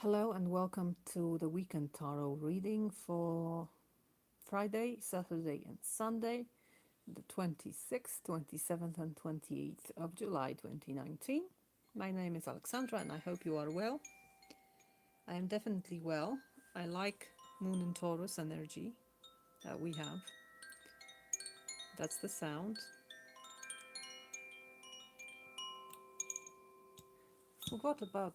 Hello and welcome to the weekend tarot reading for Friday, Saturday, and Sunday, the 26th, 27th, and 28th of July 2019. My name is Alexandra and I hope you are well. I am definitely well. I like Moon and Taurus energy that we have. That's the sound. Forgot about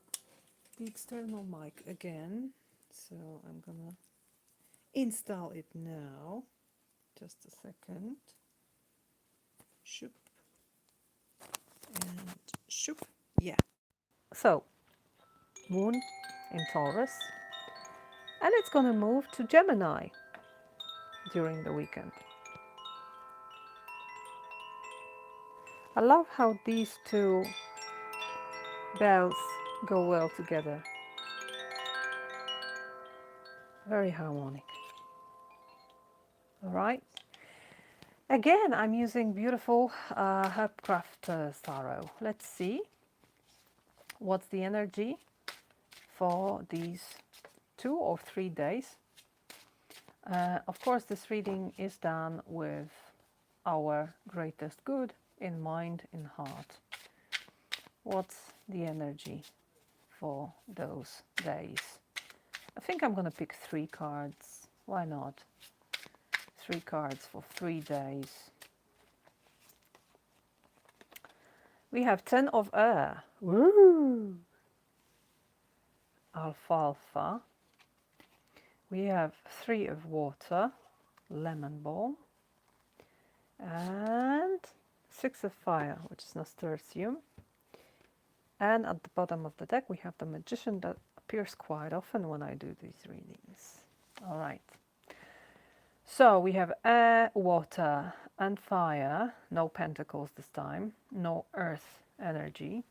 the external mic again, so I'm gonna install it now. Just a second. Shoop and shoop. Yeah. So, Moon in Taurus, and it's going to move to Gemini during the weekend. I love how these two bells go well together. Very harmonic. All right. Again, I'm using beautiful Herbcraft Tarot. Let's see what's the energy for these 2 or 3 days. Of course, this reading is done with our greatest good in mind, in heart. What's the energy for those days? I think I'm going to pick 3 cards. Why not? 3 cards for 3 days. We have 10 of air. Woo! Alfalfa. We have 3 of water. Lemon balm. And 6 of fire, which is nasturtium. And at the bottom of the deck we have the magician that appears quite often when I do these readings. All right. So we have air, water, and fire. No pentacles this time. No earth energy.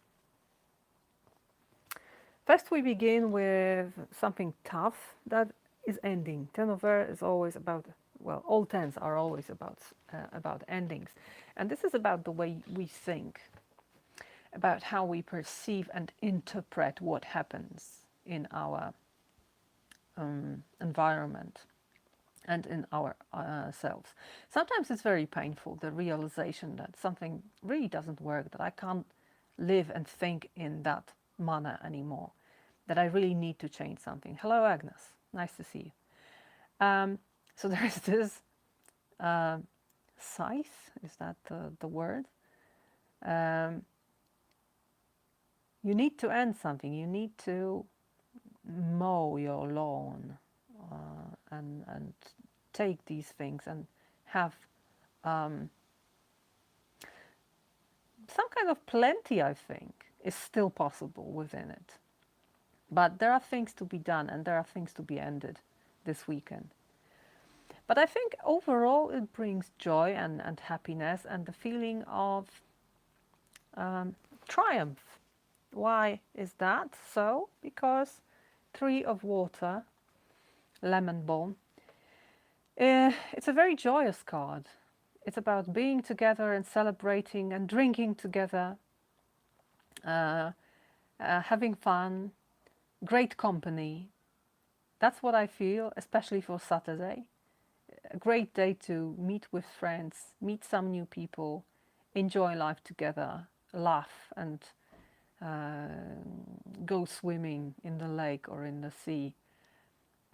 First we begin with something tough that is ending. Ten of air is always about, well, all tens are always about endings. And this is about the way we think, about how we perceive and interpret what happens in our environment and in ourselves. Sometimes it's very painful, the realization that something really doesn't work, that I can't live and think in that manner anymore, that I really need to change something. Hello, Agnes. Nice to see you. So there's this scythe, is that the word? You need to end something. You need to mow your lawn and take these things and have some kind of plenty, I think, is still possible within it. But there are things to be done and there are things to be ended this weekend. But I think overall it brings joy and happiness and the feeling of triumph. Why is that so? Because 3 of water, lemon balm, it's a very joyous card. It's about being together and celebrating and drinking together, having fun, great company. That's what I feel, especially for Saturday. A great day to meet with friends, meet some new people, enjoy life together, laugh and go swimming in the lake or in the sea,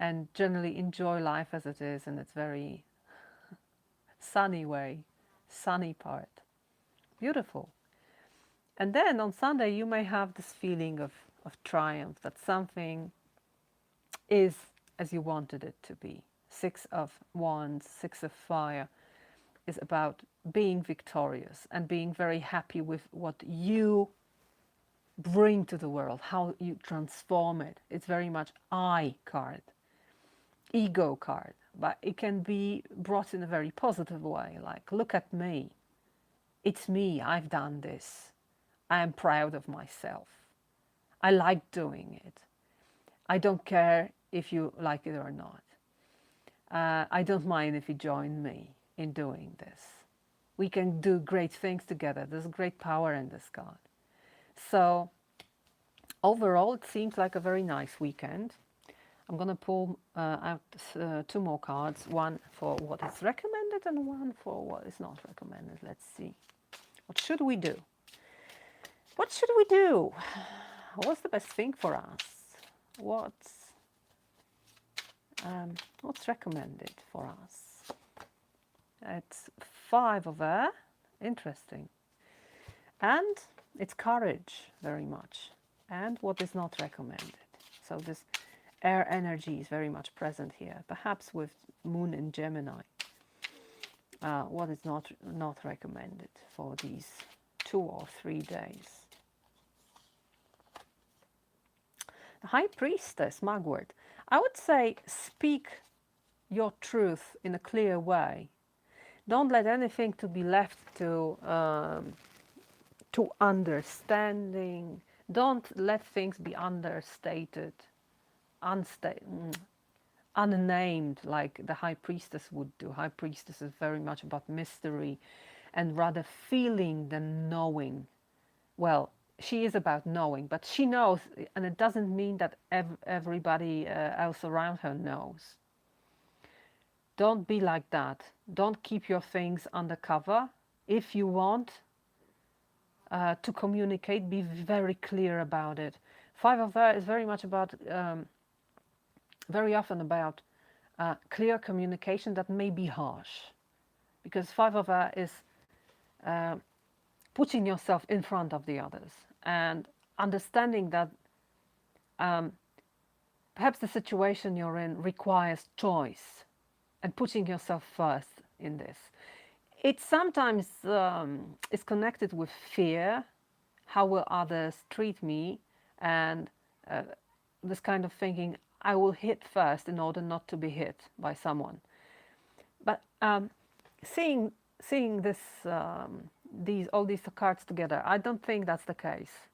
and generally enjoy life as it is in its very sunny way, sunny part. Beautiful. And then on Sunday you may have this feeling of triumph, that something is as you wanted it to be. 6 of Wands, 6 of Fire is about being victorious and being very happy with what you bring to the world, how you transform it. It's very much I card, ego card, but it can be brought in a very positive way, like, look at me. It's me, I've done this. I am proud of myself. I like doing it. I don't care if you like it or not. I don't mind if you join me in doing this. We can do great things together. There's great power in this card. So Overall, it seems like a very nice weekend. I'm going to pull out two more cards, one for what is recommended and one for what is not recommended. Let's see. What should we do? What should we do? What's the best thing for us? What's recommended for us? It's 5 of air. Interesting. And it's courage, very much. And what is not recommended. So this air energy is very much present here, perhaps with Moon in Gemini. What is not recommended for these 2 or 3 days. The High Priestess, Mugwort. I would say speak your truth in a clear way. Don't let anything to be left to understanding. Don't let things be understated, unnamed, like the High Priestess would do. High Priestess is very much about mystery and rather feeling than knowing. Well, she is about knowing, but she knows, and it doesn't mean that everybody else around her knows. Don't be like that. Don't keep your things undercover. If you want to communicate, be very clear about it. 5 of Air is very much about, very often about clear communication that may be harsh. Because 5 of Air is putting yourself in front of the others and understanding that perhaps the situation you're in requires choice and putting yourself first in this. It sometimes is connected with fear. How will others treat me? And this kind of thinking, I will hit first in order not to be hit by someone. But seeing this, all these cards together, I don't think that's the case.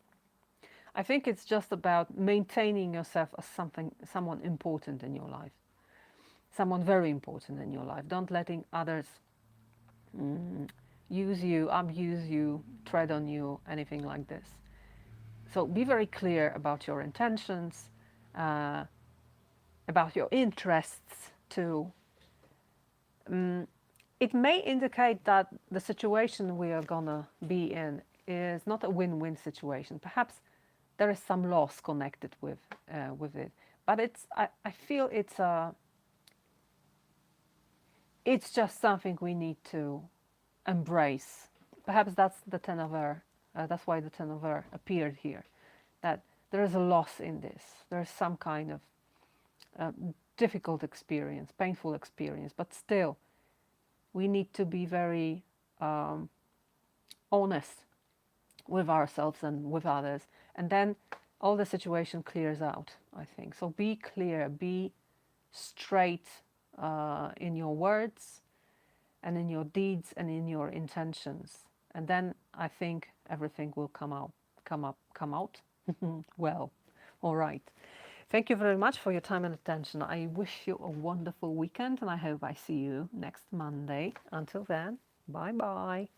I think it's just about maintaining yourself as someone important in your life. Someone very important in your life. Don't letting others use you, abuse you, tread on you, anything like this. So be very clear about your intentions, about your interests too. It may indicate that the situation we are gonna be in is not a win-win situation. Perhaps there is some loss connected with it, but I feel it's just something we need to embrace. Perhaps that's the Ten of Air. That's why the Ten of Air appeared here. That there is a loss in this. There is some kind of difficult experience, painful experience, but still, we need to be very honest with ourselves and with others, and then all the situation clears out, I think. So be clear, be straight in your words and in your deeds and in your intentions, and then I think everything will come out well. All right. Thank you very much for your time and attention. I wish you a wonderful weekend, and I hope I see you next Monday. Until then, bye bye.